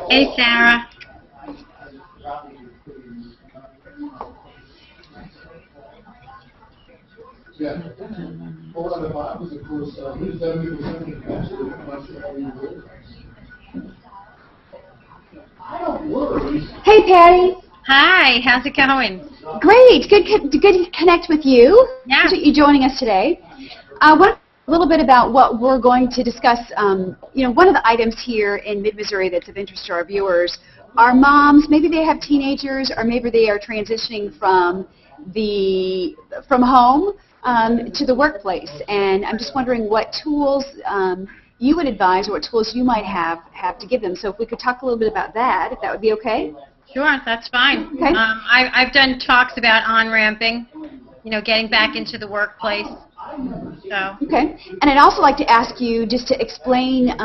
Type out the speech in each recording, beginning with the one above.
Hey, Sarah. Yeah. Well, one of the Bibles, of course, who's 70% of the country that much of you live. I don't worry. Hey, Patty. Hi, how's it going? Great. Good to connect with you. Yeah. Appreciate you joining us today. What a little bit about what we're going to discuss. One of the items here in Mid-Missouri that's of interest to our viewers are moms. Maybe they have teenagers, or maybe they are transitioning from home to the workplace. And I'm just wondering what tools you would advise, or what tools you might have to give them. So if we could talk a little bit about that, if that would be okay. Sure, that's fine. Okay. I've done talks about on-ramping, getting back into the workplace. So. Okay. And I'd also like to ask you just to explain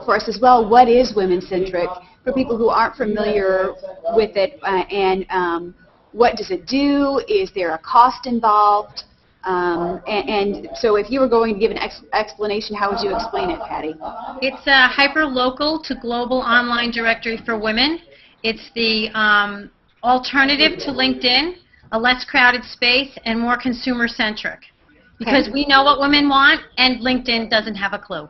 for us as well, what is Women-Centric for people who aren't familiar with it, and what does it do? Is there a cost involved? And so if you were going to give an explanation, how would you explain it, Patty? It's a hyper-local to global online directory for women. It's the alternative to LinkedIn, a less crowded space, and more consumer-centric. Because we know what women want, and LinkedIn doesn't have a clue.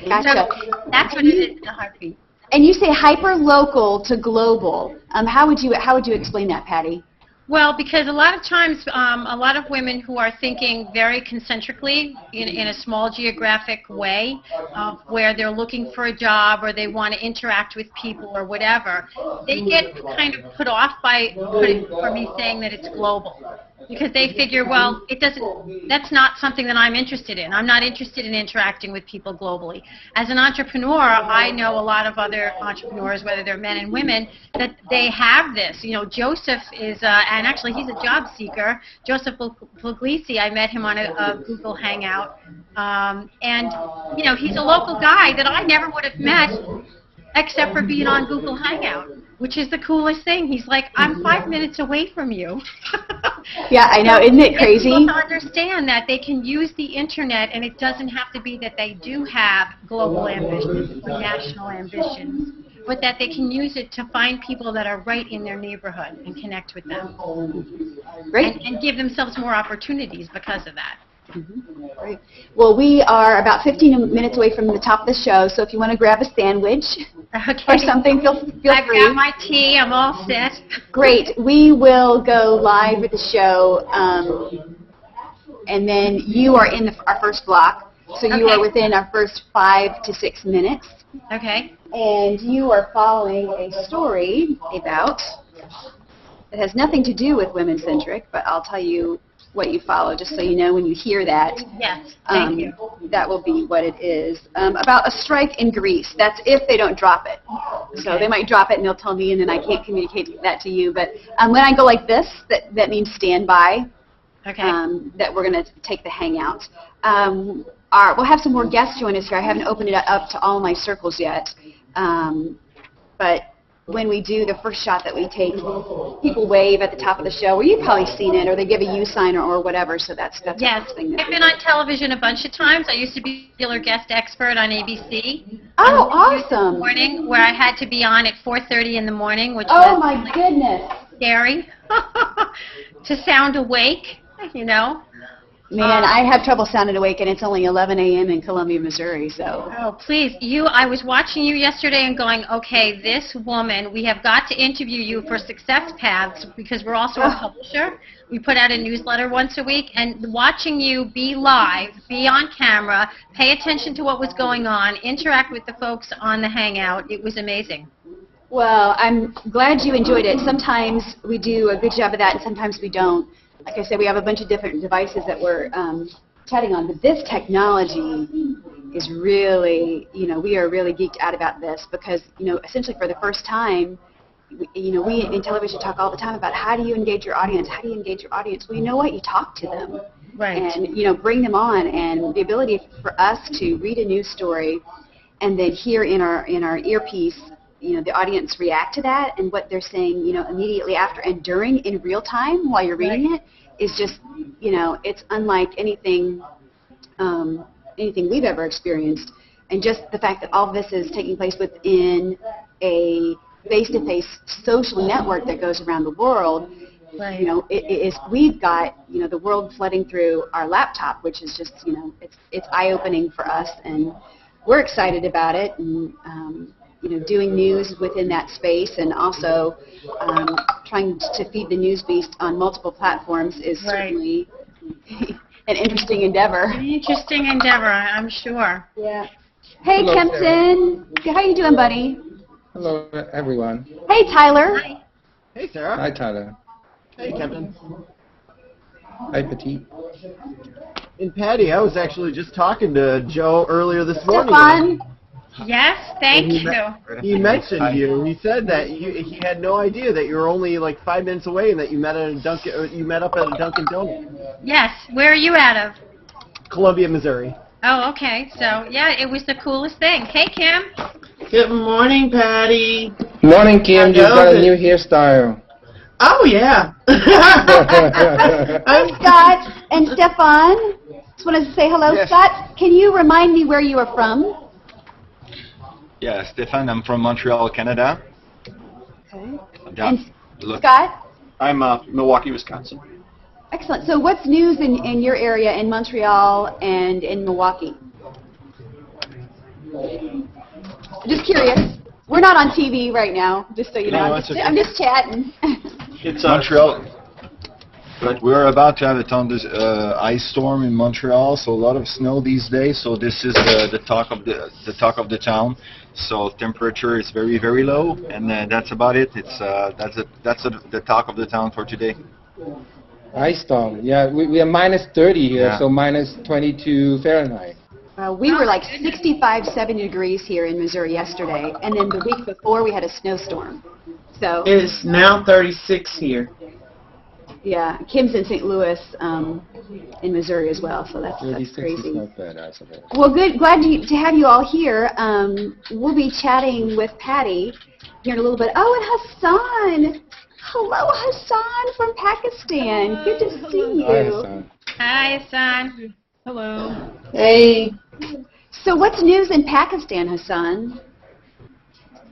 Gotcha. So that's what it is in a heartbeat. And you say hyper-local to global. How would you explain that, Patty? Well, because a lot of times, a lot of women who are thinking very concentrically in a small geographic way, where they're looking for a job or they want to interact with people or whatever, they get kind of put off by me saying that it's global. Because they figure, well, that's not something that I'm interested in. I'm not interested in interacting with people globally. As an entrepreneur, I know a lot of other entrepreneurs, whether they're men and women, that they have this. Joseph is, and actually he's a job seeker, Joseph Puglisi. I met him on a Google Hangout. And he's a local guy that I never would have met except for being on Google Hangout, which is the coolest thing. He's like, I'm 5 minutes away from you. Yeah, I know. Isn't it crazy? People understand that they can use the internet, and it doesn't have to be that they do have global ambitions or national ambitions, but that they can use it to find people that are right in their neighborhood and connect with them. Great. And give themselves more opportunities because of that. Mm-hmm. Great. Well, we are about 15 minutes away from the top of the show, so if you want to grab a sandwich or something, feel free. I've got my tea. I'm all set. Great. We will go live with the show, and then you are in our first block, so you are within our first 5 to 6 minutes. Okay. And you are following a story about, it has nothing to do with Women-Centric, but I'll tell you what you follow, just so you know when you hear that. Yes, thank you. That will be what it is. About a strike in Greece. That's if they don't drop it. So they might drop it and they'll tell me, and then I can't communicate that to you. But when I go like this, that means stand by. Okay. That we're going to take the hangout. We'll have some more guests join us here. I haven't opened it up to all my circles yet. But when we do the first shot that we take, people wave at the top of the show. Well, you've probably seen it, or they give a U sign or whatever. So that's yes. the thing. I've been on television a bunch of times. I used to be a regular guest expert on ABC. Oh, awesome! Morning, where I had to be on at 4:30 in the morning, which oh was my goodness, scary to sound awake. Man, I have trouble sounding awake, and it's only 11 a.m. in Columbia, Missouri, so. Oh, please. I was watching you yesterday and going, okay, this woman, we have got to interview you for Success Paths, because we're also a publisher. We put out a newsletter once a week, and watching you be live, be on camera, pay attention to what was going on, interact with the folks on the Hangout, it was amazing. Well, I'm glad you enjoyed it. Sometimes we do a good job of that, and sometimes we don't. Like I said, we have a bunch of different devices that we're chatting on, but this technology is really, we are really geeked out about this because, essentially for the first time, we in television talk all the time about how do you engage your audience, how do you engage your audience? Well, you know what? You talk to them. Right. And, bring them on, and the ability for us to read a news story and then hear in our earpiece, the audience react to that and what they're saying, immediately after and during in real time while you're reading it is just, it's unlike anything we've ever experienced. And just the fact that all of this is taking place within a face-to-face social network that goes around the world, Right. We've got, the world flooding through our laptop, which is just, it's eye-opening for us, and we're excited about it, and, doing news within that space, and also trying to feed the news beast on multiple platforms is certainly an interesting endeavor. An interesting endeavor, I'm sure. Yeah. Hey, Hello, Kempton. How you doing, buddy? Hello, everyone. Hey, Tyler. Hi. Hey, Sarah. Hi, Tyler. Hey, Kempton. Hi, Petit. And Patty, I was actually just talking to Joe earlier this morning. Stefan. Yes, thank And you. He mentioned you. He said that he had no idea that you were only like 5 minutes away and that you met at a met up at a Dunkin' Donuts, Yes, where are you out of? Columbia, Missouri. Oh, okay. So, yeah, it was the coolest thing. Hey, Kim. Good morning, Patty. Morning, Kim. You Hello. got a new hairstyle. Oh, yeah. I'm Scott and Stefan. Just wanted to say hello. Yes. Scott, can you remind me where you are from? Yeah, Stéphane, I'm from Montreal, Canada. Okay. Yeah. And Look, Scott? I'm Milwaukee, Wisconsin. Excellent. So what's news in your area, in Montreal and in Milwaukee? Just curious. We're not on TV right now, just so you know. No, I'm that's just, okay. I'm just chatting. It's Montreal. But we're about to have a ice storm in Montreal, so a lot of snow these days. So this is the talk of the town. So temperature is very, very low, and that's about it. It's that's the talk of the town for today. Ice storm. Yeah, we are minus 30 here, Yeah. so minus 22 Fahrenheit. We were like 65, 70 degrees here in Missouri yesterday, and then the week before we had a snowstorm. So, It is now 36 here. yeah, Kim's in St. Louis in Missouri as well, so that's 36 is crazy. not bad, I suppose. Well, good. Glad to have you all here. We'll be chatting with Patty here in a little bit. Oh, and Hassan. Hello, Hassan from Pakistan. Good to see Hi, you. Hassan. Hi, son. Hello. Hey. So what's news in Pakistan, Hassan?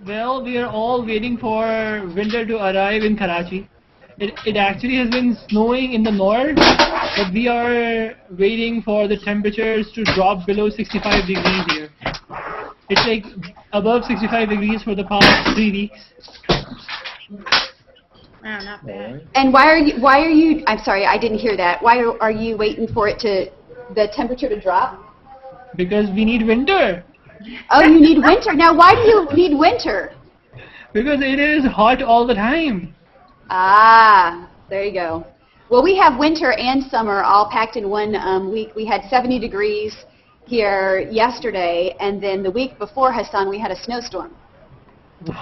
Well, we are all waiting for winter to arrive in Karachi. It actually has been snowing in the north, but we are waiting for the temperatures to drop below 65 degrees here. It's like above 65 degrees for the past 3 weeks. Oh, not bad. And why are you, I'm sorry, I didn't hear that. Why are you waiting for the temperature to drop? Because we need winter. Oh, you need winter. Now, why do you need winter? Because it is hot all the time. Ah, there you go. Well, we have winter and summer all packed in one week. We had 70 degrees here yesterday, and then the week before, Hassan, we had a snowstorm.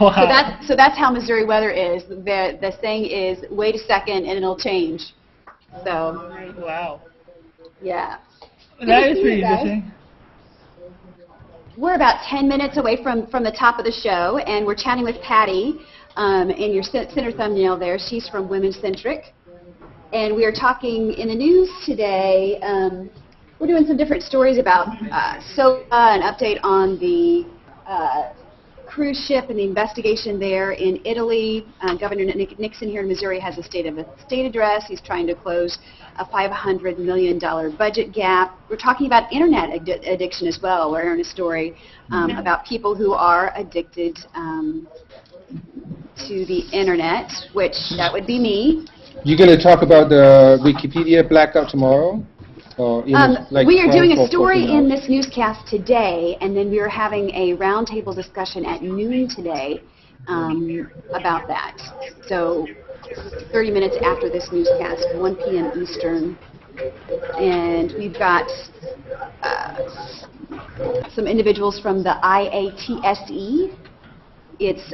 Wow. So that's how Missouri weather is. The saying is, wait a second and it'll change. So, Wow. yeah. That to is see pretty you guys. interesting. We're about 10 minutes away from the top of the show, and we're chatting with Patty. In your center thumbnail there, she's from Women Centric. And we are talking in the news today. We're doing some different stories about SOPA, an update on the cruise ship and the investigation there in Italy. Governor Nixon here in Missouri has a state address. He's trying to close a $500 million budget gap. We're talking about internet addiction as well. We're in a story about people who are addicted to the internet, which that would be me. You going to talk about the Wikipedia blackout tomorrow? Or We are doing a 12 story 14 in this newscast today, and then we are having a roundtable discussion at noon today about that. So 30 minutes after this newscast, 1 p.m. Eastern. And we've got some individuals from the IATSE. It's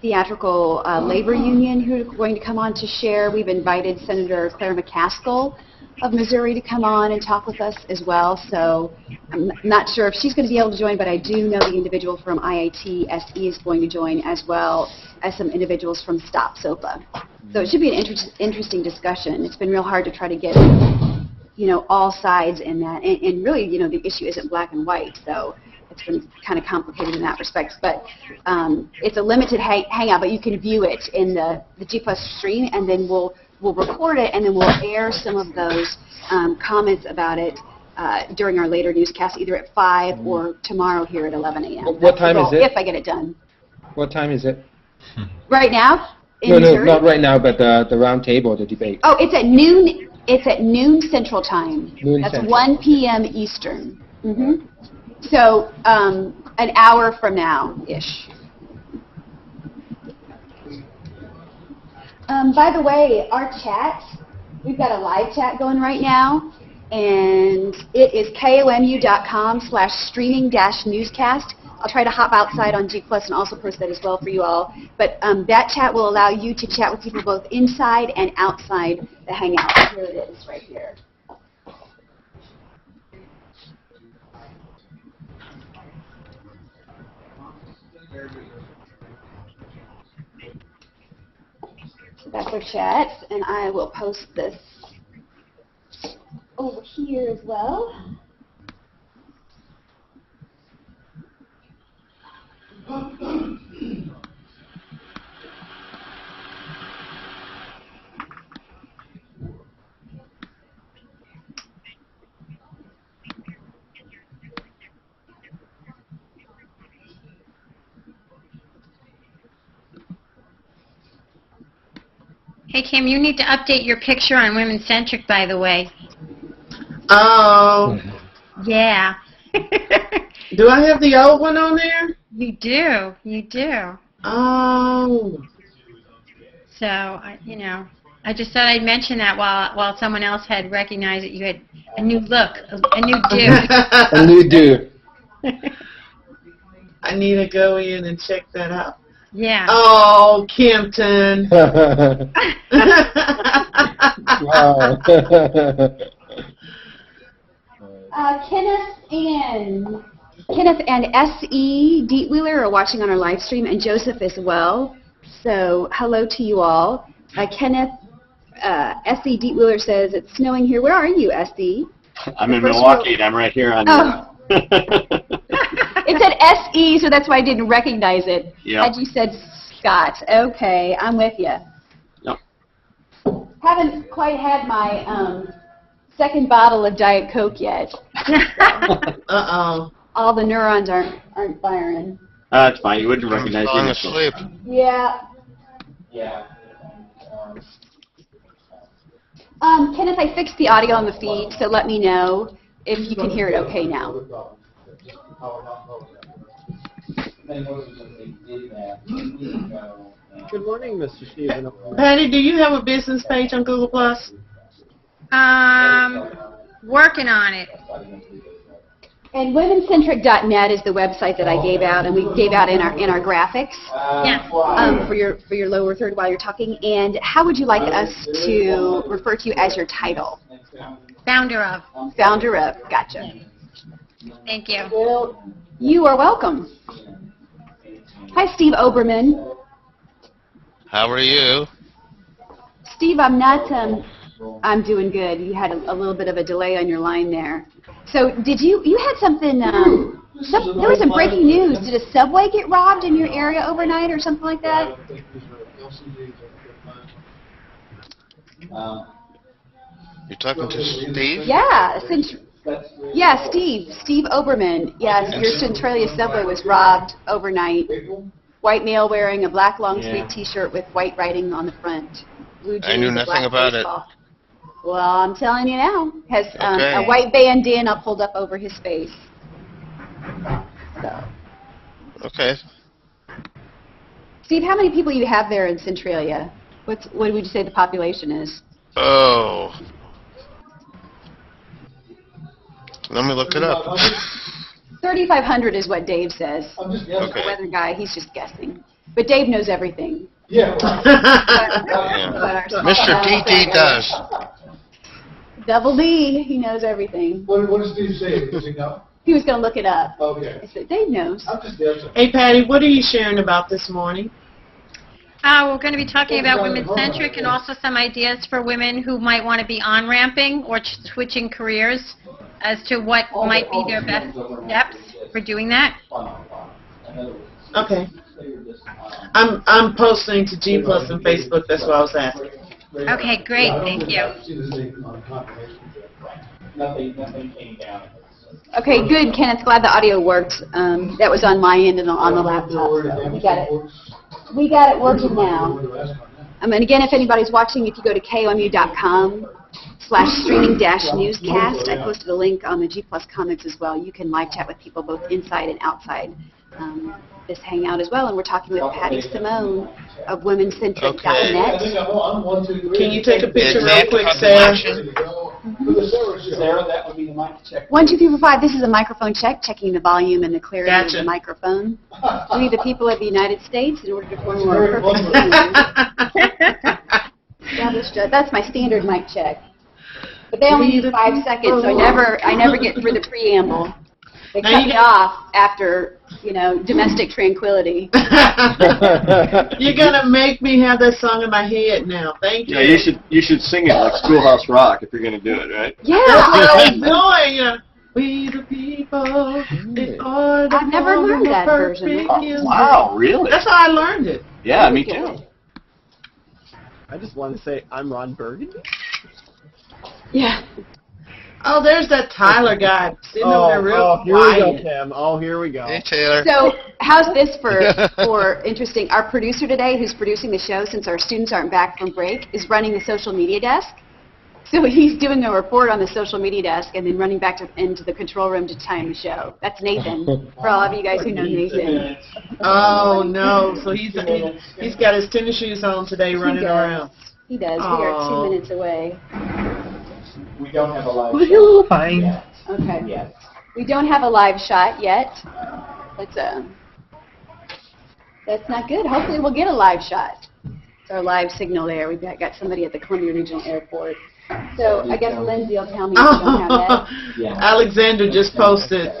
Theatrical Labor Union who are going to come on to share. We've invited Senator Claire McCaskill of Missouri to come on and talk with us as well. So I'm not sure if she's going to be able to join, but I do know the individual from IATSE is going to join, as well as some individuals from Stop SOPA. So it should be an interesting discussion. It's been real hard to try to get, all sides in that. And really, the issue isn't black and white. So it's been kind of complicated in that respect. But it's a limited hangout, but you can view it in the G+ stream, and then we'll record it, and then we'll air some of those comments about it during our later newscast, either at 5 or tomorrow here at 11 a.m. What time is it? If I get it done. What time is it? Right now? No, Missouri? not right now, but the round table, the debate. Oh, it's at noon. It's at noon Central Time. Noon That's Central. 1 p.m. Eastern. So an hour from now-ish. By the way, our chat, we've got a live chat going right now, and it is komu.com/streaming-newscast. I'll try to hop outside on G+ and also post that as well for you all. But that chat will allow you to chat with people both inside and outside the Hangout. Here it is, right here. So that's our chat, and I will post this over here as well. Hey, Kim, you need to update your picture on Women Centric, by the way. Oh, Yeah. do I have the old one on there? You do. You do. Oh. So, I just thought I'd mention that while someone else had recognized that you had a new look, a new do. A new do. I need to go in and check that out. Yeah. Oh, Kimpton. Wow. Kenneth and S.E. Dietwheeler are watching on our live stream, and Joseph as well. So hello to you all. Kenneth, S.E. Dietwheeler says, it's snowing here. Where are you, S.E.? I'm in First Milwaukee, row. and I'm right here on. Oh. It said S.E., so that's why I didn't recognize it. Yeah. Had you said Scott. Okay, I'm with you. Yep. Haven't quite had my second bottle of Diet Coke yet. Uh-oh. All the neurons aren't firing. That's fine. You wouldn't recognize Falling me. asleep. Yeah. Kenneth, I fixed the audio on the feed, so let me know if you can hear it okay now. Good morning, Mr. Stephen. Patty, do you have a business page on Google+? Working on it. And womencentric.net is the website that I gave out, and we gave out in our graphics Yeah. for your lower third while you're talking. And how would you like us to refer to you as your title? Founder of. Founder of. Gotcha. Thank you. Well, you are welcome. Hi, Steve Oberman. How are you? Steve, I'm not. I'm doing good. You had a little bit of a delay on your line there. So, did you had something? There was some breaking news. Did a subway get robbed in your area overnight, or something like that? You talking to Steve? Yeah. Yeah, Steve Oberman. Yes, your Centralia subway was robbed overnight. White male wearing a black long-sleeve T-shirt with white writing on the front. Blue jeans, I knew a nothing black about it. baseball. Well, I'm telling you now. Has Okay. a white bandana pulled up over his face. So, Okay. Steve, how many people you have there in Centralia? What would you say the population is? Oh. Let me look it up. 3,500 is what Dave says. I'm just guessing. Okay. The weather guy, he's just guessing. But Dave knows everything. Yeah. Right. Yeah. Mr. DD does. Double D, he knows everything. What does Steve say? Does he know? He was going to look it up. Okay. I said, Dave knows. I'm just guessing. Hey, Patty, what are you sharing about this morning? We're going to be talking about women-centric and also some ideas for women who might want to be on-ramping or switching careers as to what might be their best steps for doing that. Okay. I'm posting to G Plus and Facebook. That's what I was asking. Okay, great. Thank you. Nothing came down. Okay, good, Kenneth. Glad the audio worked. That was on my end and on the laptop. So we got it. We got it working now. And again, if anybody's watching, if you go to KOMU.com/streaming-newscast, I posted a link on the G Plus comments as well. You can live chat with people both inside and outside this hangout as well. And we're talking with Patty Simone of WomenCentric.net. Can you take a picture Is real that quick, the Sarah? population? Sarah, that would be the mic check. 1, 2, 3, 4, 5. This is a microphone check, checking the volume and the clarity of Gotcha. the microphone. We, the people of the United States, in order to form a more perfect union. Established, that's my standard mic check. But they only use 5 seconds, so I never get through the preamble. They Now cut you me get- off after, domestic tranquility. You're gonna make me have that song in my head now. Thank you. Yeah, you should sing it like Schoolhouse Rock if you're gonna do it, right? Yeah. That's what I was doing. We the people. They are the I've never learned that perfect version. union. Wow, really? That's how I learned it. Yeah, me too. I just want to say I'm Ron Burgundy. Yeah. Oh, there's that Tyler guy sitting over there real here we go, quiet. Tim. Oh, here we go. Hey, Taylor. So how's this for interesting? Our producer today, who's producing the show since our students aren't back from break, is running the social media desk. So he's doing a report on the social media desk and then running back into the control room to time the show. That's Nathan, for all of you guys who know Nathan. Oh no! So he's got his tennis shoes on today, running around. He does. We are Aw. 2 minutes away. We don't have a live Woohoo, fine. yet. Okay. Yes. We don't have a live shot yet. That's not good. Hopefully we'll get a live shot. It's our live signal there. We've got somebody at the Columbia Regional Airport. So I guess Lindsay will tell me if you don't have that. Yeah. Alexander just posted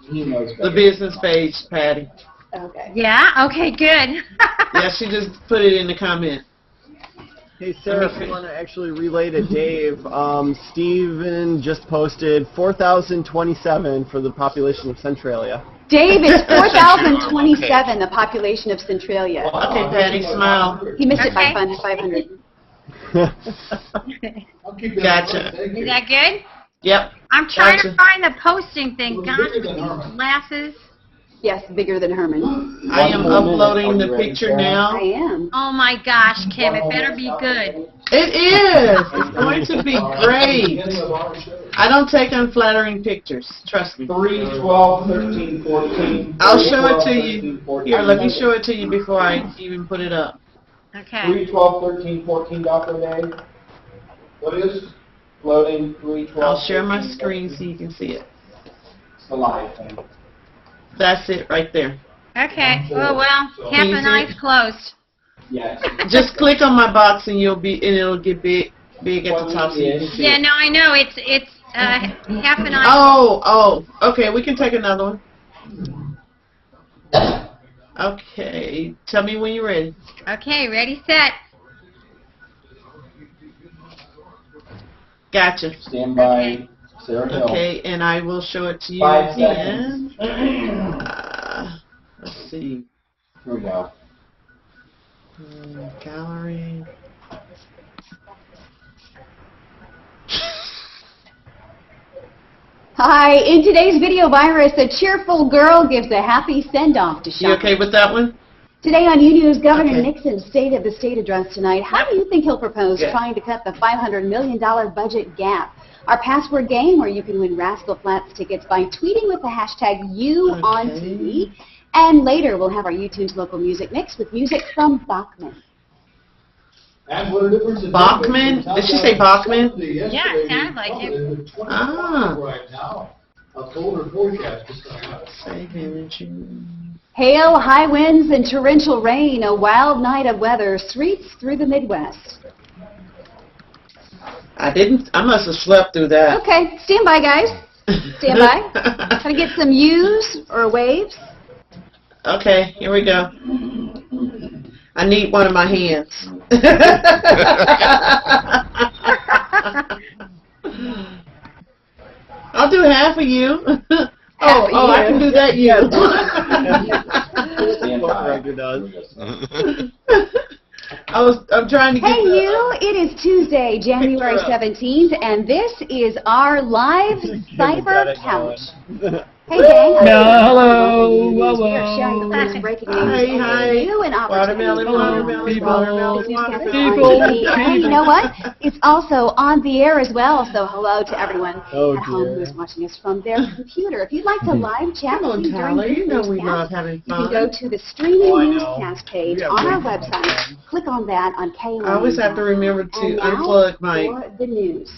He knows the better. business page, Patty. Okay. Yeah? Okay, good. Yeah, she just put it in the comment. Hey, Sarah, if you want to actually relay to Dave, Steven just posted 4,027 for the population of Centralia. Dave, it's 4,027, the population of Centralia. Okay, Patty, smile. He missed it by Okay. 500. I'll keep you Gotcha. Thank you. Is that good? Yep. I'm trying to Gotcha. find the posting thing. Well, God, bigger with than these Herman. glasses. Yes, bigger than Herman. I am 1 minute. uploading Are the you ready, picture Sarah? I now. am. Oh my gosh, Kim, it better be good. It is. It's going to be great. I don't take unflattering pictures. Trust me. 3, 12, 13, 14. I'll show it to you. 13, 14. Here, let me show it to you before I even put it up. Okay. 3, 12, 13, 14, Dr. Day. What is? Loading 3, 12. I'll share my 13, screen 14. so you can see it. It's the live thing. That's it right there. Okay. Oh, well, half Can you an see eye's it? closed. Yes. Just click on my box and it'll get big at the top. So you can see Yeah, it. no, I know. It's half an eye. Oh, okay. We can take another one. Okay. Tell me when you're ready. Okay, ready, set. Gotcha. Stand by. Okay. Sarah Hill. Okay, and I will show it to you 5 again. seconds. Let's see. Here we go. Gallery. Hi, in today's video virus, a cheerful girl gives a happy send-off to You shoppers. okay with that one? Today on U News, Governor Okay. Nixon's State of the State address tonight. How do you think he'll propose Good. trying to cut the $500 million budget gap? our password game where you can win Rascal Flatts tickets by tweeting with the hashtag #UOnTV. And later we'll have our U-Tunes local music mix with music from Bachman. And what a difference it Bachman? makes. Did she say Bachman? Yeah, it sounded like it. Ah. Right now, a colder forecast is coming up. Save energy. Hail, high winds, and torrential rain, a wild night of weather sweeps through the Midwest. I must have slept through that. Okay, stand by, guys. Stand by. Trying to get some U's or waves. Okay, here we go. I need one of my hands. I'll do half of you. Oh, I can do that, you. Roger does. I'm trying to get Hey, you, it is Tuesday, January 17th, and this is our live cyber count. Hey, gang. Hello. We are sharing the latest breaking news Hi. you and opportunities. Watermelon. And you know what? It's also on the air as well, so hello to everyone at home who is watching us from their computer. If you'd like to live chat with me during Tyler, this you know we newscast, love having you can fun. go to the streaming newscast page on our website. Click on that on KLM. I always have to remember to unplug my for the news.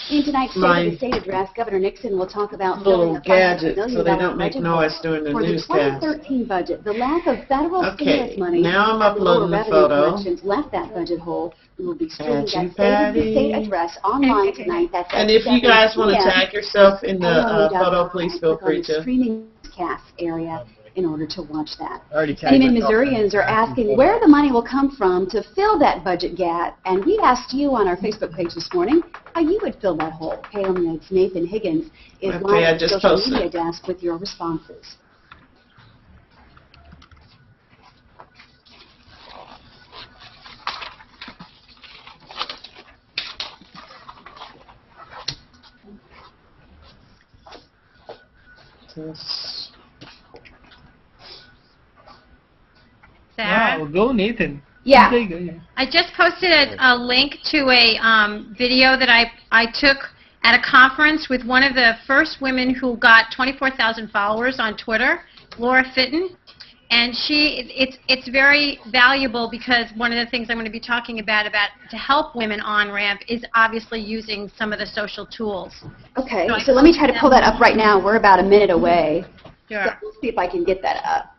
In tonight's State of the State address, Governor Nixon will talk about little filling a $500 gadgets million so they don't make budget noise during the for the newscast. 2013 budget. The lack of federal Okay, stimulus money now I'm and the lower uploading the revenue photo. collections left that budget hole. We will be streaming Thank you, that State of the Patty. State address online tonight. That's at And if you 7 guys want to p.m. tag yourself in the KLO.com. photo, please feel Click on free the to. streaming cast area in order to watch that. Already tagged Many myself. Missourians are asking where the money will come from to fill that budget gap, and we asked you on our Facebook page this morning how you would fill that hole. KLMNet's Nathan Higgins is Okay, live I at the just social posted. media desk with your responses. Sarah? Wow, go Nathan. Yeah. There you go, yeah. I just posted a link to a video that I took at a conference with one of the first women who got 24,000 followers on Twitter, Laura Fitton. And it's very valuable because one of the things I'm going to be talking about to help women on ramp is obviously using some of the social tools. Okay, so let me try to pull that up right now. We're about a minute away. Sure. So let's see if I can get that up.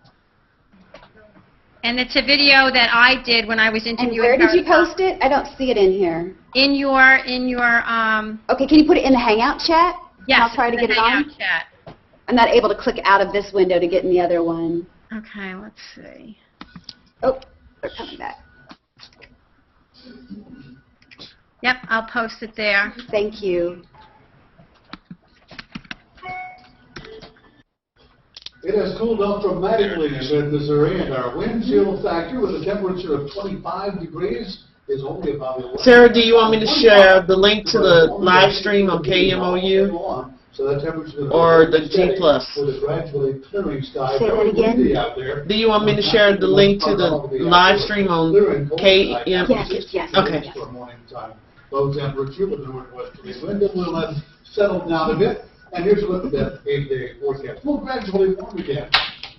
And it's a video that I did when I was And interviewing where did her. you post it? I don't see it in here. In your Okay, can you put it in the Hangout chat? yes, I'll try to the get it on. Hangout chat. I'm not able to click out of this window to get in the other one. Okay, let's see. Oh, they're coming back. Yep, I'll post it there. Thank you. It has cooled off dramatically in Missouri, and our wind chill factor with a temperature of 25 degrees is only about... Sarah, do you want me to share the link to the live stream on KMOU? So that temperature Or the G+. with a gradually clearing sky. Say that Very again? windy out there. Do you want me to share the link to the live stream on KM? Yes. Okay. For morning time. Low temperature with a northwesterly wind, and we'll have settled down a bit. And here's a look at that 8-day forecast. We'll gradually warm again.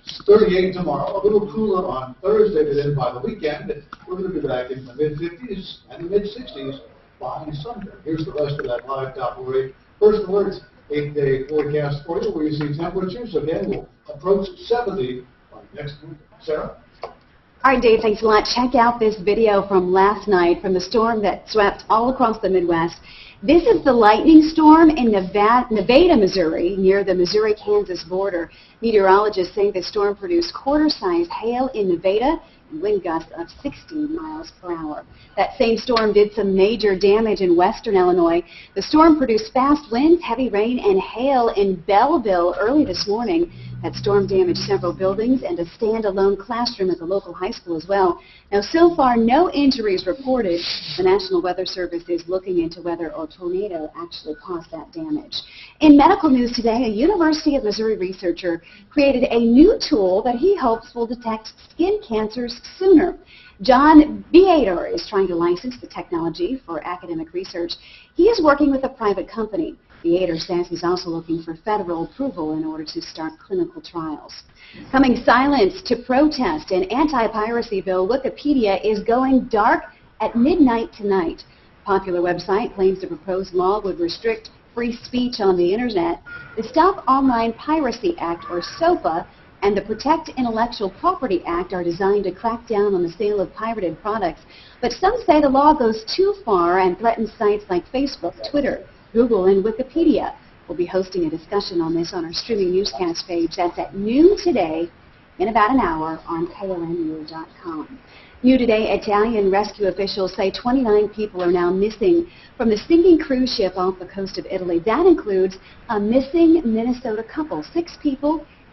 It's 38 tomorrow, a little cooler on Thursday, but then by the weekend, we're going to be back in the mid-50s and the mid-60s by Sunday. Here's the rest of that live top rate. First alerts, 8-day forecast for you, where you see temperatures again will approach 70 by next week. Sarah? All right, Dave, thanks a lot. Check out this video from last night from the storm that swept all across the Midwest. This is the lightning storm in Nevada, Missouri, near the Missouri-Kansas border. Meteorologists say the storm produced quarter-size hail in Nevada and wind gusts of 60 miles per hour. That same storm did some major damage in western Illinois. The storm produced fast winds, heavy rain, and hail in Belleville early this morning. That storm damaged several buildings and a standalone classroom at the local high school as well. Now, so far, no injuries reported. The National Weather Service is looking into whether a tornado actually caused that damage. In medical news today, a University of Missouri researcher created a new tool that he hopes will detect skin cancers answers sooner. John Beator is trying to license the technology for academic research. He is working with a private company. Beator says he's also looking for federal approval in order to start clinical trials. Coming silence to protest an anti-piracy bill, Wikipedia is going dark at midnight tonight. Popular website claims the proposed law would restrict free speech on the internet. The Stop Online Piracy Act, or SOPA, and the Protect Intellectual Property Act are designed to crack down on the sale of pirated products. But some say the law goes too far and threatens sites like Facebook, Twitter, Google, and Wikipedia. We'll be hosting a discussion on this on our streaming newscast page. That's at noon today, in about an hour, on KLNU.com. New today, Italian rescue officials say 29 people are now missing from the sinking cruise ship off the coast of Italy. That includes a missing Minnesota couple.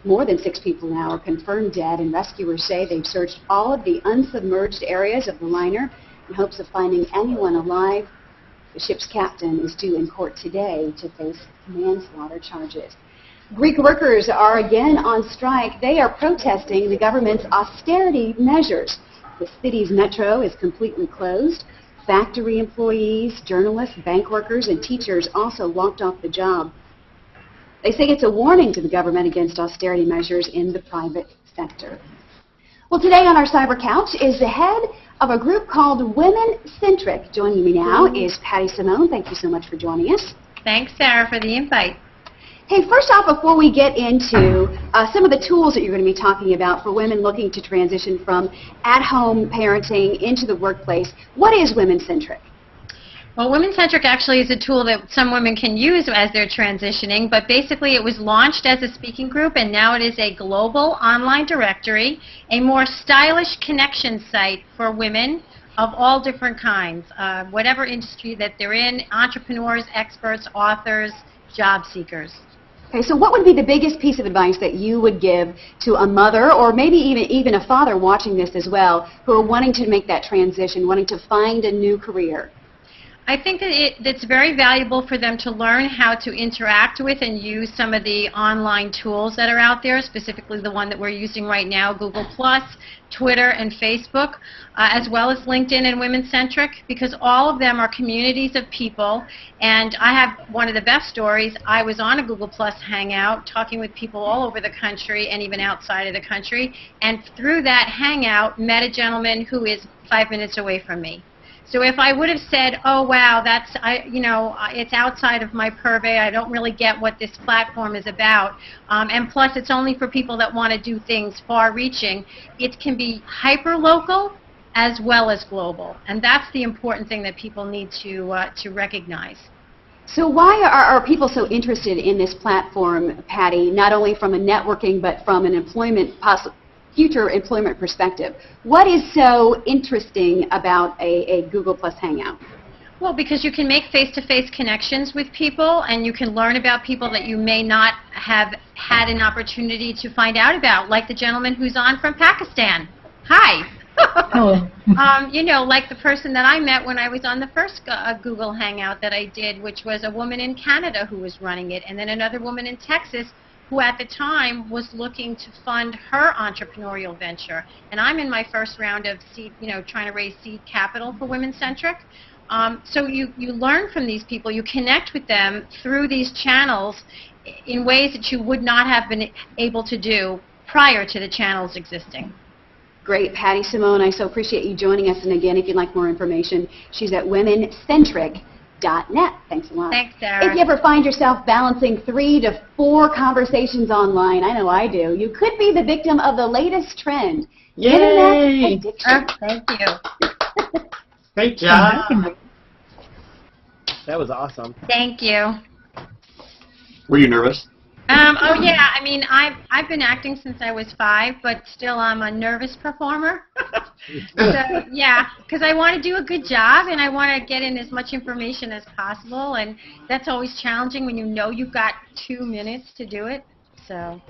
More than six people now are confirmed dead, and rescuers say they've searched all of the unsubmerged areas of the liner in hopes of finding anyone alive. The ship's captain is due in court today to face manslaughter charges. Greek workers are again on strike. They are protesting the government's austerity measures. The city's metro is completely closed. Factory employees, journalists, bank workers, and teachers also walked off the job. They say it's a warning to the government against austerity measures in the private sector. Well, today on our Cyber Couch is the head of a group called Women Centric. Joining me now is Patty Simone. Thank you so much for joining us. Thanks, Sarah, for the invite. Hey, first off, before we get into some of the tools that you're going to be talking about for women looking to transition from at-home parenting into the workplace, what is Women Centric? Well, Women Centric actually is a tool that some women can use as they're transitioning, but basically it was launched as a speaking group, and now it is a global online directory, a more stylish connection site for women of all different kinds, whatever industry that they're in, entrepreneurs, experts, authors, job seekers. Okay, so what would be the biggest piece of advice that you would give to a mother, or maybe even a father watching this as well, who are wanting to make that transition, wanting to find a new career? I think that it's very valuable for them to learn how to interact with and use some of the online tools that are out there, specifically the one that we're using right now, Google+, Twitter, and Facebook, as well as LinkedIn and Women Centric, because all of them are communities of people. And I have one of the best stories. I was on a Google+ Hangout talking with people all over the country and even outside of the country, and through that Hangout met a gentleman who is 5 minutes away from me. So if I would have said, oh, wow, it's outside of my purvey, I don't really get what this platform is about, and plus it's only for people that want to do things far-reaching, it can be hyper-local as well as global. And that's the important thing that people need to recognize. So why are people so interested in this platform, Patty, not only from a networking but from an future employment perspective? What is so interesting about a Google+ Hangout? Well, because you can make face-to-face connections with people, and you can learn about people that you may not have had an opportunity to find out about, like the gentleman who's on from Pakistan. Hi. Like the person that I met when I was on the first Google Hangout that I did, which was a woman in Canada who was running it, and then another woman in Texas who at the time was looking to fund her entrepreneurial venture. And I'm in my first round of trying to raise seed capital for Women Centric. So you learn from these people, you connect with them through these channels in ways that you would not have been able to do prior to the channels existing. Great, Patty Simone, I so appreciate you joining us. And again, if you'd like more information, she's at womencentric.net. Thanks a lot. Thanks, Sarah. If you ever find yourself balancing 3 to 4 conversations online, I know I do, you could be the victim of the latest trend. Yay! Internet addiction. Thank you. Great job. That was awesome. Thank you. Were you nervous? Oh yeah, I mean, I've been acting since I was 5, but still I'm a nervous performer. So yeah, because I want to do a good job and I want to get in as much information as possible, and that's always challenging when you know you've got 2 minutes to do it, so,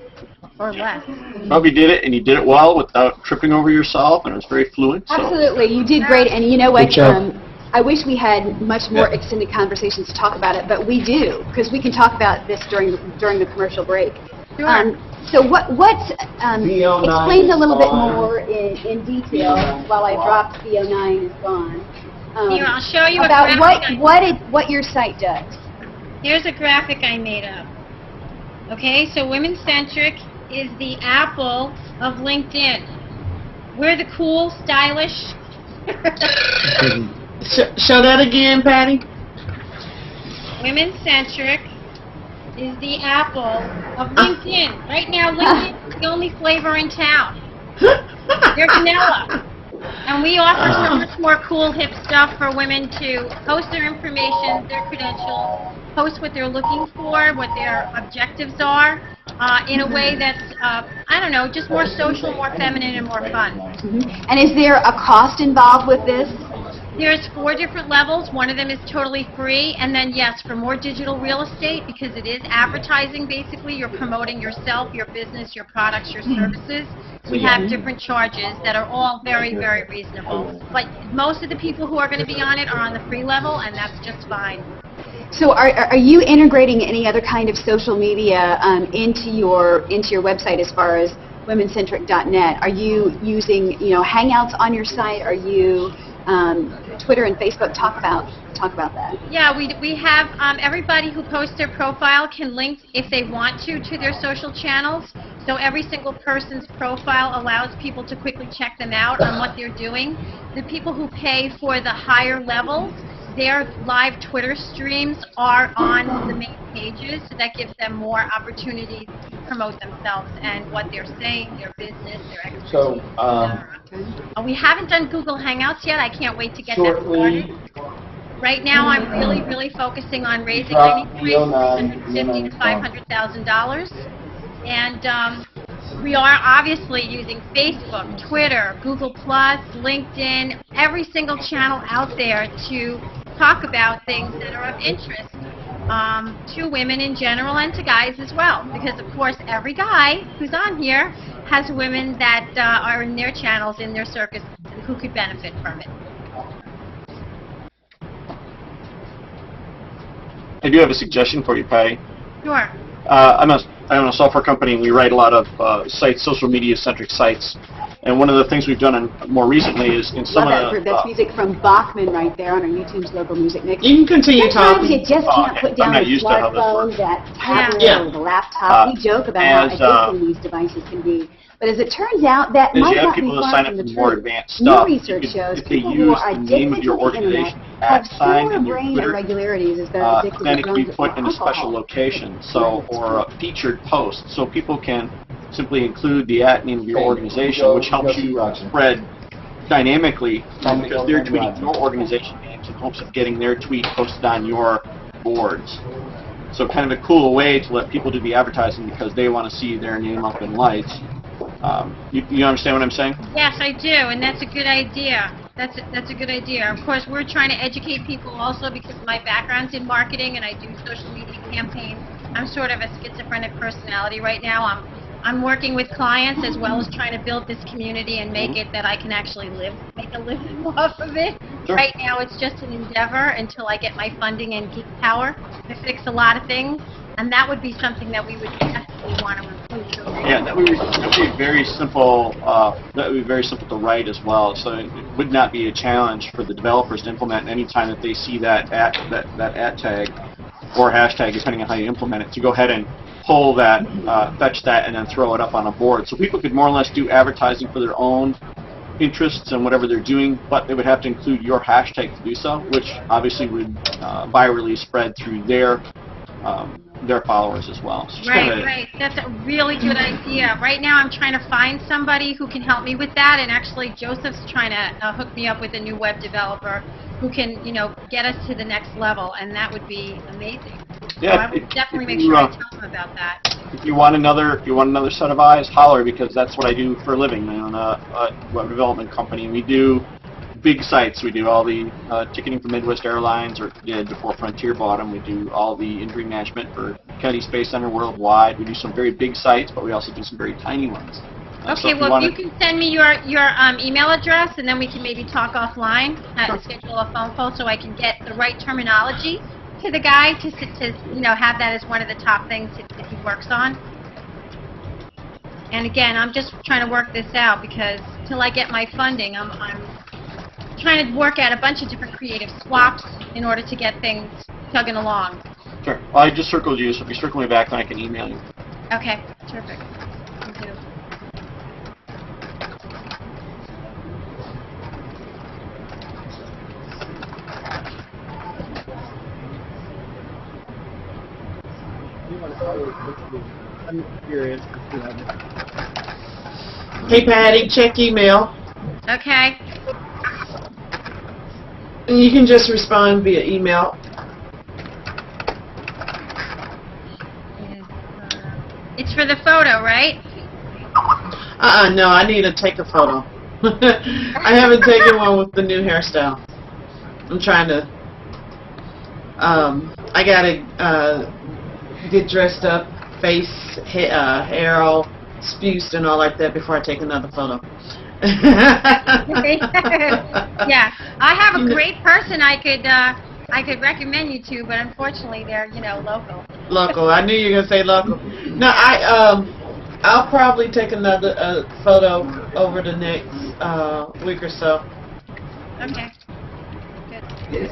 or less. Probably did it, and you did it well without tripping over yourself, and it was very fluent. So. Absolutely, you did great, and you know what? Good job. I wish we had much more extended conversations to talk about it, but we do, because we can talk about this during the commercial break. Sure. So explain a little bit gone. more in detail while I drop VO9 is gone. Here, I'll show you a About graphic. what your site does. Here's a graphic I made up. Okay, so Women Centric is the Apple of LinkedIn. We're the cool, stylish. Show that again, Patty. Women Centric is the Apple of LinkedIn. Right now, LinkedIn is the only flavor in town. They're vanilla. And we offer so much more cool, hip stuff for women to post their information, their credentials, post what they're looking for, what their objectives are, in a way that's, I don't know, just more social, more feminine, and more fun. And is there a cost involved with this? There's 4 different levels. One of them is totally free. And then, yes, for more digital real estate, because it is advertising, basically, you're promoting yourself, your business, your products, your services. We have different charges that are all very, very reasonable. But most of the people who are going to be on it are on the free level, and that's just fine. So are you integrating any other kind of social media into your website as far as womencentric.net? Are you using Hangouts on your site? Are you Twitter and Facebook? Talk about that. Yeah, we have everybody who posts their profile can link, if they want to their social channels. So every single person's profile allows people to quickly check them out on what they're doing. The people who pay for the higher levels, their live Twitter streams are on the main pages, so that gives them more opportunities to promote themselves and what they're saying, their business, their expertise, etc. We haven't done Google Hangouts yet. I can't wait to get that started. Right now, I'm really focusing on raising $350,000 to $500,000, and we are obviously using Facebook, Twitter, Google+, LinkedIn, every single channel out there to talk about things that are of interest to women in general and to guys as well. Because, of course, every guy who's on here has women that are in their channels, in their circus, who could benefit from it. I do have a suggestion for you, Patty. Sure. I own a software company, and we write a lot of sites, social media-centric sites. And one of the things we've done more recently is in some Love of that. the... That's music from Bachman right there on our YouTube's local music mix. You can continue Sometimes talking. you just can't put down not the used to how this smartphone, works. that tablet, Yeah. or the laptop. We joke about how as, addicting these devices can be. But as it turns out, that As might you have not be people to far sign from up the for more truth. advanced New stuff, research shows if they people who use are the name addicted of your to the internet organization have @ sign similar in your brain Twitter, irregularities as they're addicted then to it can be drugs put or in a special alcohol. location, or a featured post, so people can simply include the @name of your organization, which helps you spread dynamically because they're tweeting your organization names in hopes of getting their tweet posted on your boards. So kind of a cool way to let people do the advertising because they want to see their name up in lights. You understand what I'm saying? Yes, I do, and that's a good idea. That's a good idea. Of course, we're trying to educate people also because my background's in marketing and I do social media campaigns. I'm sort of a schizophrenic personality right now. I'm working with clients as well as trying to build this community and make it that I can actually make a living off of it. Sure. Right now, it's just an endeavor until I get my funding and geek power to fix a lot of things, and that would be something that we would definitely want to include. Yeah, that would be very simple. That would be very simple to write as well. So it would not be a challenge for the developers to implement any time that they see that at tag or hashtag, depending on how you implement it, to go ahead and pull that, fetch that, and then throw it up on a board. So people could more or less do advertising for their own interests and whatever they're doing, but they would have to include your hashtag to do so, which obviously would virally spread through their followers as well. So Right. That's a really good idea. Right now I'm trying to find somebody who can help me with that, and actually Joseph's trying to hook me up with a new web developer who can, get us to the next level, and that would be amazing. Yeah, so I would definitely make sure I tell them about that. If you want another set of eyes, holler, because that's what I do for a living. I own a web development company. We do big sites. We do all the ticketing for Midwest Airlines, or did before Frontier bought them. We do all the injury management for Kennedy Space Center worldwide. We do some very big sites, but we also do some very tiny ones. So Okay, well, if you can send me your email address, and then we can maybe talk offline, schedule a phone call so I can get the right terminology to the guy to have that as one of the top things that he works on. And again, I'm just trying to work this out because till I get my funding, I'm trying to work out a bunch of different creative swaps in order to get things chugging along. Sure. Well, I just circled you, so if you circle me back, then I can email you. Okay, terrific. Thank you. I'm curious. Hey, Patty, check email. Okay. And you can just respond via email. It's for the photo, right? No, I need to take a photo. I haven't taken one with the new hairstyle. I'm trying to, I gotta get dressed up, face, hair all spruced and all like that before I take another photo. Yeah, I have a great person I could recommend you to, but unfortunately they're, local. Local. I knew you were gonna say local. No, I'll probably take another photo over the next week or so. Okay. Good.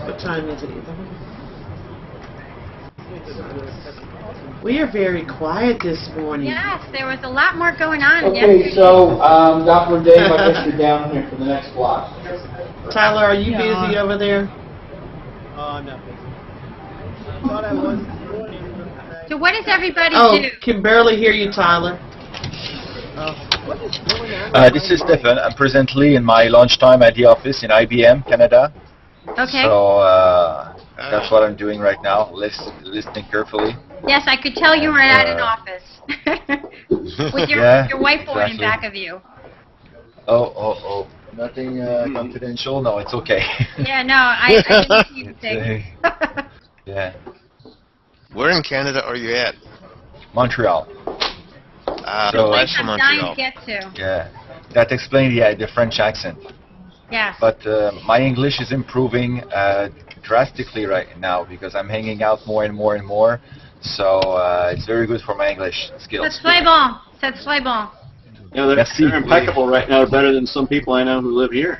What time is it? We are very quiet this morning. Yes, there was a lot more going on Okay, yesterday. so, Dr. and Dave, I guess you're down here for the next block. Tyler, are you busy over there? No. I thought I was. So what does everybody Oh, do? can barely hear you, Tyler. What is going on? This is Stefan. I'm presently in my lunchtime at the office in IBM, Canada. Okay. So that's what I'm doing right now, listening carefully. Yes, I could tell you were at an office with your Yeah, whiteboard in exactly. back of you. Oh. Nothing confidential? No, it's okay. Yeah, no, I didn't see the thing. Yeah. Where in Canada are you at? Montreal. The west from I'm dying Montreal. to get to. Yeah. That explains the French accent. Yes. But my English is improving drastically right now because I'm hanging out more and more and more. So it's very good for my English skills. C'est très bon. C'est très bon. Yeah, they're Merci. impeccable right now. Better than some people I know who live here.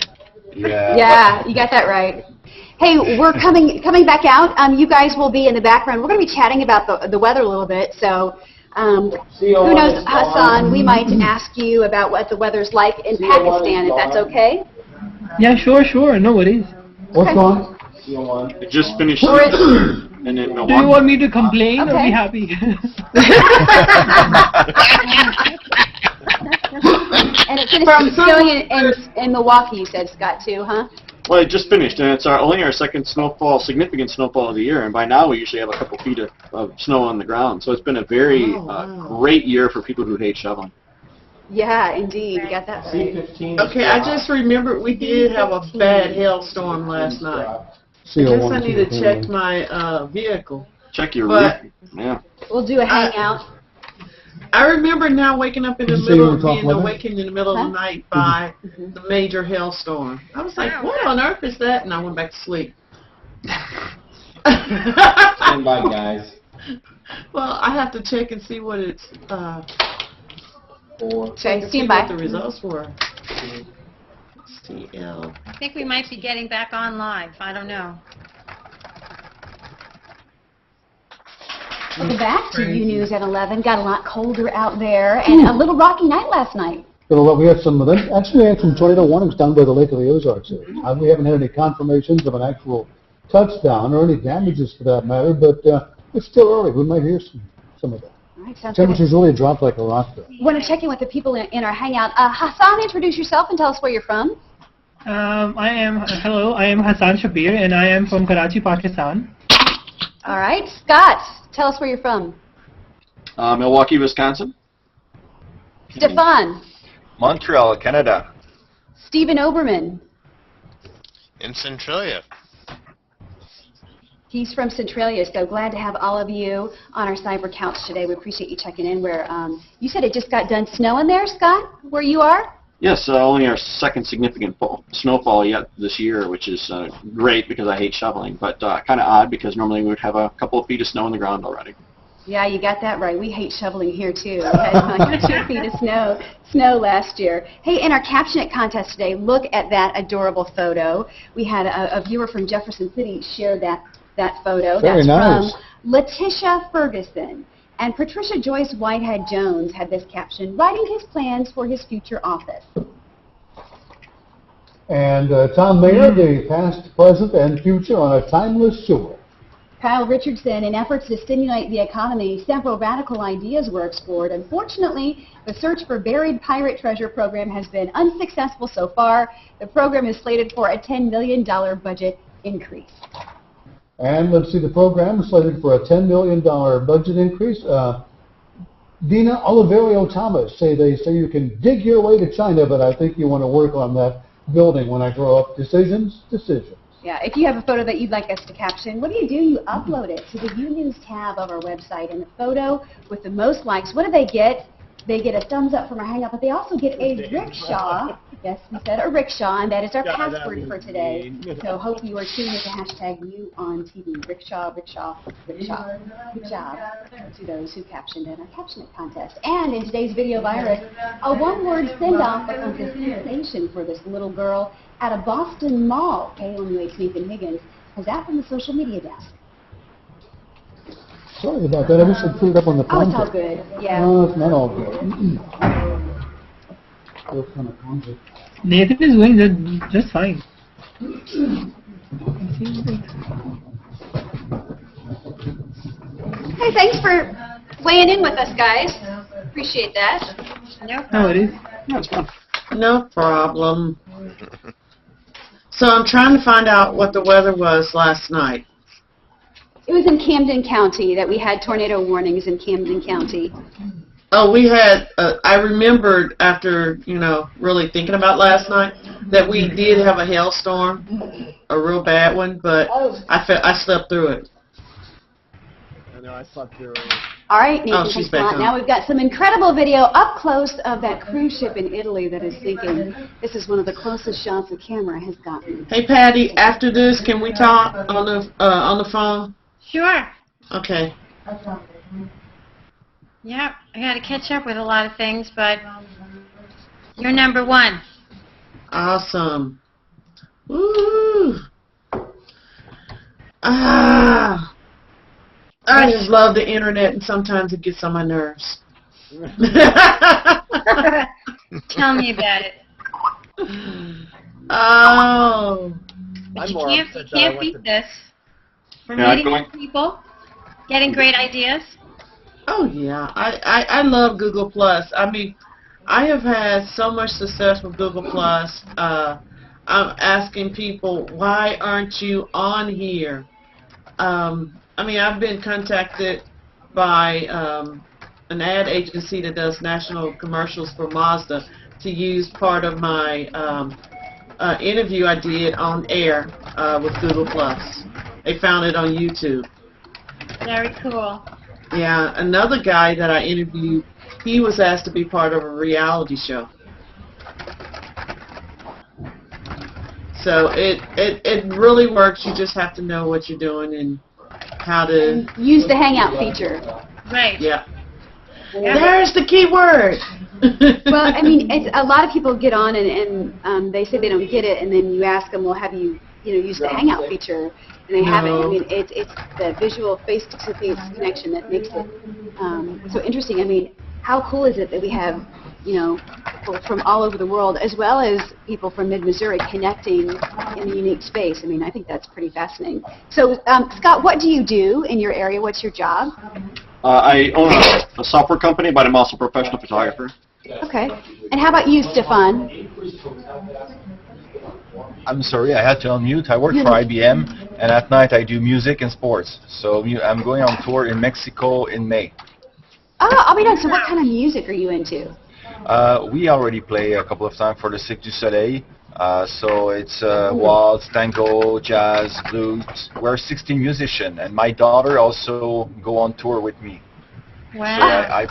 Yeah. Yeah, you got that right. Hey, we're coming back out. You guys will be in the background. We're going to be chatting about the weather a little bit. So, who knows, Hassan? We might ask you about what the weather's like in Pakistan, if that's okay. Yeah, sure, no worries. What's on? It just finished. Or it- And then Do you want me to complain or Okay. be happy? And it finished snowing in Milwaukee, you said, Scott, too, huh? Well, it just finished, and it's only our second significant snowfall of the year. And by now, we usually have a couple feet of snow on the ground. So it's been a very great year for people who hate shoveling. Yeah, indeed. You got that right. Okay, I just remembered we did have a bad hailstorm last night. I guess I need to check my vehicle. Check your But- roof. Yeah. We'll do a hangout. I remember now waking up in the Did you say you middle, were talking being weather? awakened in the middle of the night by the major hailstorm. I was like, what on earth is that? And I went back to sleep. Stand by, guys. Well, I have to check and see what it's, Okay, see stand what by. the results were. CL. I think we might be getting back on live. I don't know. Welcome back to U News at 11. Got a lot colder out there and a little rocky night last night. We had some tornado warnings down by the Lake of the Ozarks. We haven't had any confirmations of an actual touchdown or any damages for that matter, but it's still early. We might hear some of that. All right, sounds good. Temperatures really dropped like a rock there. Want to check in with the people in our hangout. Hassan, introduce yourself and tell us where you're from. Hello, I am Hassan Shabir and I am from Karachi, Pakistan. All right, Scott, tell us where you're from. Milwaukee, Wisconsin. Stefan, Montreal, Canada. Stephen Oberman. In Centralia. He's from Centralia, so glad to have all of you on our cyber couch today. We appreciate you checking in. Where you said it just got done snowing there, Scott, where you are? Yes, only our second significant snowfall yet this year, which is great because I hate shoveling, but kind of odd because normally we would have a couple of feet of snow on the ground already. Yeah, you got that right. We hate shoveling here, too. We had like 2 feet of snow last year. Hey, in our Caption It contest today, look at that adorable photo. We had a viewer from Jefferson City share that photo. Very That's nice. from Letitia Ferguson. And Patricia Joyce Whitehead Jones had this caption, writing his plans for his future office. And Tom Mayer, the past, present, and future on a timeless shore. Kyle Richardson, in efforts to stimulate the economy, several radical ideas were explored. Unfortunately, the Search for Buried Pirate Treasure program has been unsuccessful so far. The program is slated for a $10 million budget increase. And let's see, the program is slated for a $10 million budget increase. Dina Oliverio Thomas they say you can dig your way to China, but I think you want to work on that building when I grow up. Decisions. Yeah, if you have a photo that you'd like us to caption, what do? You upload it to the U-News tab of our website, and the photo with the most likes, what do they get? They get a thumbs up from our Hangout, but they also get a rickshaw. Yes, we said a rickshaw, and that is our password for today. So hope you are tuning with the hashtag #NewOnTV. Rickshaw. Good job to those who captioned in our Caption It contest. And in today's video virus, a one-word send-off becomes a sensation for this little girl at a Boston mall. KLMU8's Nathan Higgins has that from the social media desk. Sorry about that. I wish I'd put it up on the Oh, it's all prompter. good. Yeah. No, it's not all good. Still kind of clumsy. Nathan is doing just fine. Hey, thanks for weighing in with us, guys. Appreciate that. No worries. No problem. So I'm trying to find out what the weather was last night. It was in Camden County that we had tornado warnings in Camden County. Oh, we had, I remembered after, really thinking about last night, that we did have a hailstorm, a real bad one, but I slept through it. I know, I slept through it. All right, Nathan, she's thanks a lot. back on. Now we've got some incredible video up close of that cruise ship in Italy that is sinking. This is one of the closest shots the camera has gotten. Hey, Patty, after this, can we talk on the phone? Sure. Okay. Yep, I got to catch up with a lot of things, but you're number one. Awesome. Woo! I just love the internet, and sometimes it gets on my nerves. Tell me about it. Oh. But I'm you more can't upset that I went beat to- this. For Yeah, meeting new people, getting great ideas. Oh yeah, I love Google Plus. I mean, I have had so much success with Google Plus. I'm asking people, why aren't you on here? I mean, I've been contacted by an ad agency that does national commercials for Mazda to use part of my interview I did on air with Google Plus. They found it on YouTube. Very cool. Yeah, another guy that I interviewed, he was asked to be part of a reality show. So it really works. You just have to know what you're doing and how to Use the Hangout feature. Right. Yeah. There's the key word. Well, I mean, it's, a lot of people get on and they say they don't get it, and then you ask them, well, have you used the Hangout feature? And they haven't. I mean, it's the visual face-to-face connection that makes it so interesting. I mean, how cool is it that we have, people from all over the world, as well as people from mid-Missouri connecting in a unique space? I mean, I think that's pretty fascinating. So, Scott, what do you do in your area? What's your job? I own a software company, but I'm also a professional photographer. Okay. And how about you, Stefan? I'm sorry, I had to unmute. I work for IBM, and at night I do music and sports. So I'm going on tour in Mexico in May. Oh, I'll be done. So what kind of music are you into? We already play a couple of times for the Cirque du Soleil. So it's waltz, tango, jazz, blues. We're 16 musicians, and my daughter also go on tour with me. Wow.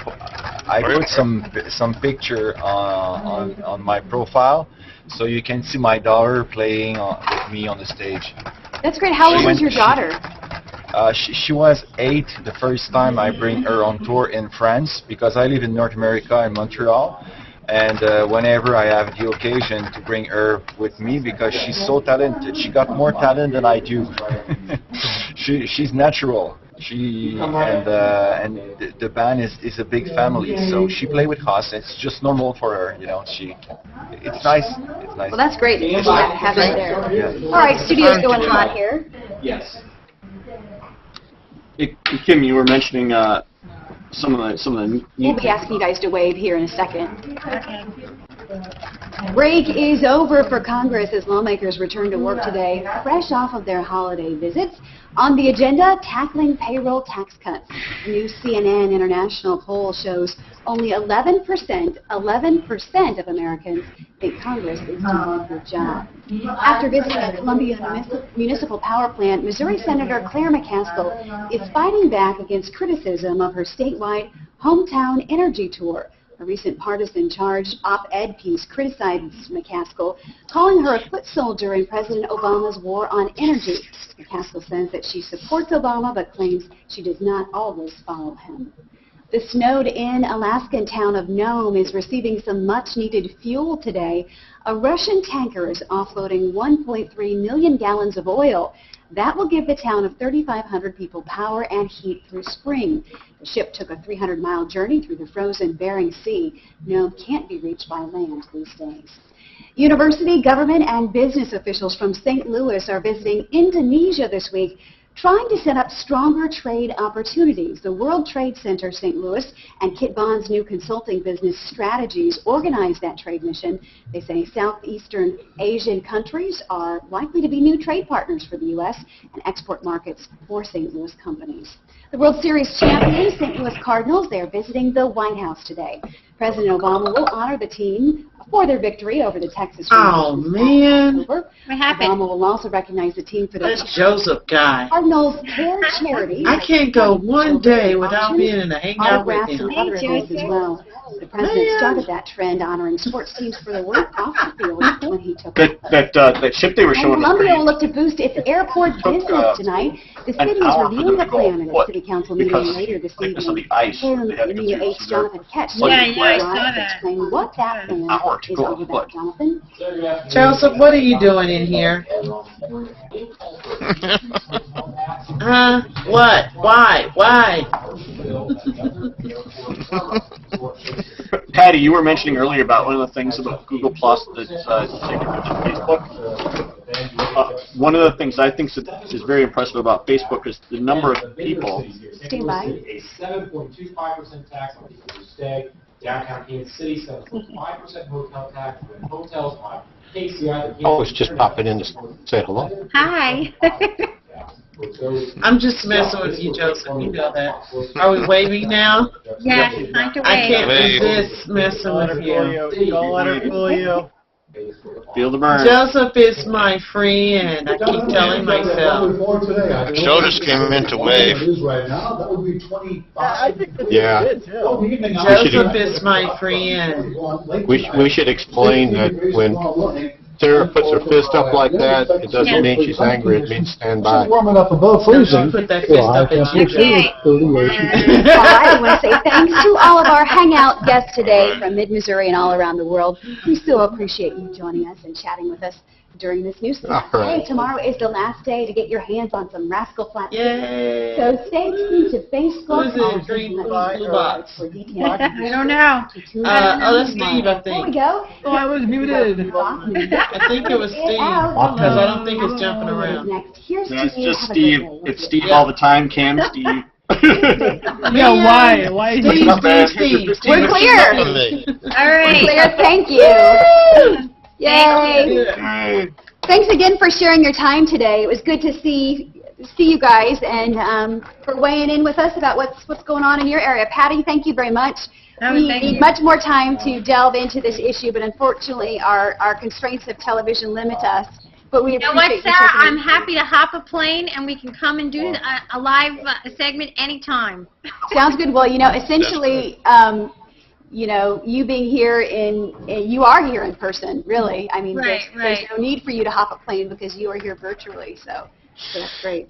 So I put some picture on my profile, so you can see my daughter playing with me on the stage. That's great. How old is your daughter? She was 8 the first time I bring her on tour in France, because I live in North America in Montreal, and whenever I have the occasion to bring her with me, because she's so talented. She got more talent than I do. She's natural. And the band is a big family, so she play with us. It's just normal for her, you know. It's nice. It's nice. Well, that's great to have it there. Yeah. All right, studio's going hot here. Yes. Kim, you were mentioning some of the We'll be asking you guys to wave here in a second. Break is over for Congress as lawmakers return to work today, fresh off of their holiday visits. On the agenda, tackling payroll tax cuts. A new CNN International poll shows only 11% of Americans think Congress is doing a good job. After visiting a Columbia Municipal Power Plant, Missouri Senator Claire McCaskill is fighting back against criticism of her statewide hometown energy tour. A recent partisan-charged op-ed piece criticized McCaskill, calling her a foot soldier in President Obama's war on energy. McCaskill says that she supports Obama, but claims she does not always follow him. The snowed-in Alaskan town of Nome is receiving some much-needed fuel today. A Russian tanker is offloading 1.3 million gallons of oil. That will give the town of 3,500 people power and heat through spring. The ship took a 300-mile journey through the frozen Bering Sea. Nome can't be reached by land these days. University, government, and business officials from St. Louis are visiting Indonesia this week, trying to set up stronger trade opportunities. The World Trade Center St. Louis and Kit Bond's new consulting business strategies organized that trade mission. They say Southeastern Asian countries are likely to be new trade partners for the U.S. and export markets for St. Louis companies. The World Series champions, St. Louis Cardinals, they are visiting the White House today. President Obama will honor the team for their victory over the Texas Rangers. Oh, man. What happened? Obama will also recognize the team for their That's Joseph guy. Cardinals Care Charity. I can't go one day without being in a hangout with Autographs him. and other events as well. The president started that trend honoring sports teams for their work off the field when he took office. That ship they were And showing was Columbia pretty. will look to boost its airport business tonight. The city is hour for reviewing them the to go plan at a foot city council meeting because later this thickness of evening. the ice, KM they had to go Media through 8's some Jonathan Ketch Yeah, I saw that. explain what that plan Hour to is go all about. foot. Jonathan? Joseph, what are you doing in here? What? Why? Patty, you were mentioning earlier about one of the things about Google Plus that you mentioned Facebook. One of the things I think is very impressive about Facebook is the number of people. Stand by. A 7.25% tax on people who stay. Downtown Kansas City, 7.5% hotel tax. Hotels on KCI. I was just popping in to say hello. Hi. I'm just messing with you, Joseph. You know that. Are we waving now? Yes, time to I wait. can't Wave. resist messing with you. Don't let her fool you. Feel the burn. Joseph is my friend. I keep telling myself. Joe just came in to wave. Right now, that would be 25. I think that's Yeah. good, too. Oh, evening. Joseph is my friend. We should explain that when Sarah puts her fist up like that, it doesn't mean she's angry, it means stand by. warming up above Don't put that fist up at you, Okay. All right, I want to say thanks to all of our hangout guests today from mid-Missouri and all around the world. We so appreciate you joining us and chatting with us during this news. All right. Hey, tomorrow is the last day to get your hands on some Rascal Flatts. Yay. So stay tuned to Facebook. Who's it? Green blue box. For details. I don't know. That's Steve, I There we think. go. Oh, I was muted. I think it was Steve, because I don't think it's jumping around. Next, here's No, it's Steve. just Have a Steve. great day. It's Steve all the time. Cam, Steve. Yeah, why? Why is Steve, he? Steve. We're clear. All right. Clear, thank you. Yay. Yeah. Thanks again for sharing your time today. It was good to see you guys and for weighing in with us about what's going on in your area. Patty, thank you very much. No, We thank need you. much more time to delve into this issue, but unfortunately our constraints of television limit us. But we You know what, appreciate you Sarah? taking I'm happy to hop a plane and we can come and do a live segment anytime. Sounds good. Well, essentially, you know, you being here you are here in person, really. I mean, Right, there's right. no need for you to hop a plane because you are here virtually, so that's great.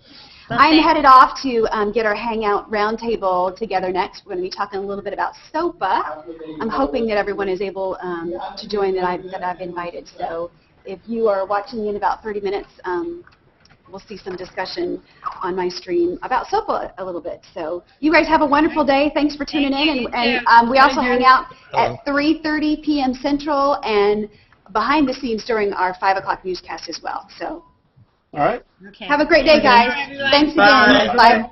Well, I'm thank- headed off to get our hangout roundtable together next. We're going to be talking a little bit about SOPA. I'm hoping that everyone is able to join that I've invited. So if you are watching in about 30 minutes, we'll see some discussion on my stream about SOPA a little bit. So you guys have a wonderful day. Thanks for tuning in. And we also hang out at 3:30 p.m. Central and behind the scenes during our 5 o'clock newscast as well. So All right. Okay. have a great day, guys. everyone. Thanks Bye. again. Bye.